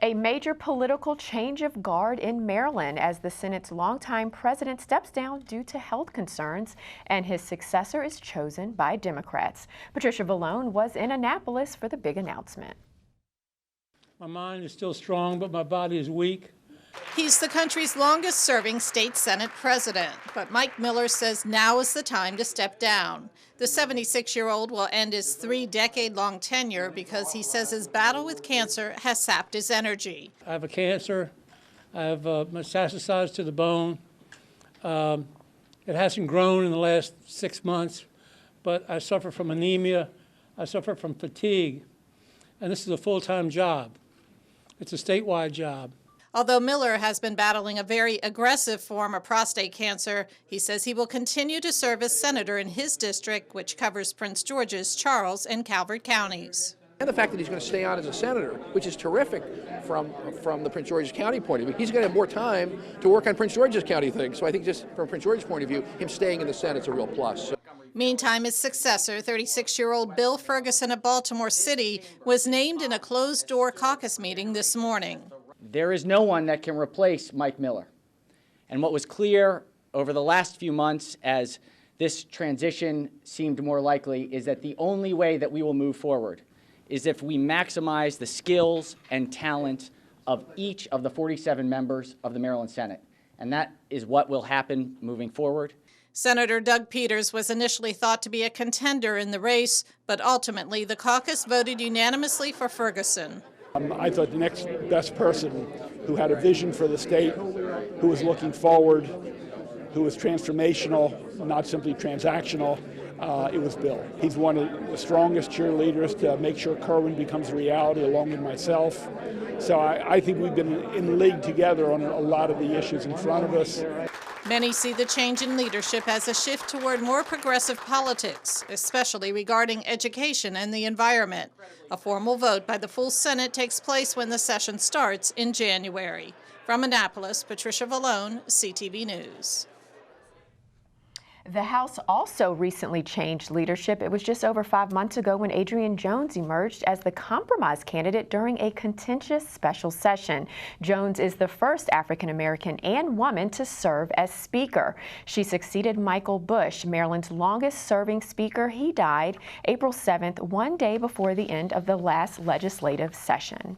A major political change of guard in Maryland as the Senate's longtime president steps down due to health concerns, and his successor is chosen by Democrats. Patricia Villone was in Annapolis for the big announcement. My mind is still strong, but my body is weak. He's the country's longest-serving state Senate president, but Mike Miller says now is the time to step down. The 76-year-old will end his 3-decade-long tenure because he says his battle with cancer has sapped his energy. I have a cancer. I have metastasized to the bone. It hasn't grown in the last 6 months, but I suffer from anemia. I suffer from fatigue, and this is a full-time job. It's a statewide job. Although Miller has been battling a very aggressive form of prostate cancer, he says he will continue to serve as senator in his district, which covers Prince George's, Charles, and Calvert counties. And the fact that he's going to stay on as a senator, which is terrific from the Prince George's County point of view. He's going to have more time to work on Prince George's County things. So I think just from Prince George's point of view, him staying in the Senate is a real plus. Meantime, his successor, 36-year-old Bill Ferguson of Baltimore City, was named in a closed-door caucus meeting this morning. There is no one that can replace Mike Miller. And what was clear over the last few months as this transition seemed more likely is that the only way that we will move forward is if we maximize the skills and talent of each of the 47 members of the Maryland Senate. And that is what will happen moving forward. Senator Doug Peters was initially thought to be a contender in the race, but ultimately the caucus voted unanimously for Ferguson. I thought the next best person who had a vision for the state, who was looking forward, who was transformational, not simply transactional, it was Bill. He's one of the strongest cheerleaders to make sure Kerwin becomes a reality, along with myself. So I think we've been in league together on a lot of the issues in front of us. Many see the change in leadership as a shift toward more progressive politics, especially regarding education and the environment. A formal vote by the full Senate takes place when the session starts in January. From Annapolis, Patricia Villone, CTV News. The House also recently changed leadership. It was just over 5 months ago when Adrienne Jones emerged as the compromise candidate during a contentious special session. Jones is the first African-American and woman to serve as Speaker. She succeeded Michael Bush, Maryland's longest-serving Speaker. He died April 7th, one day before the end of the last legislative session.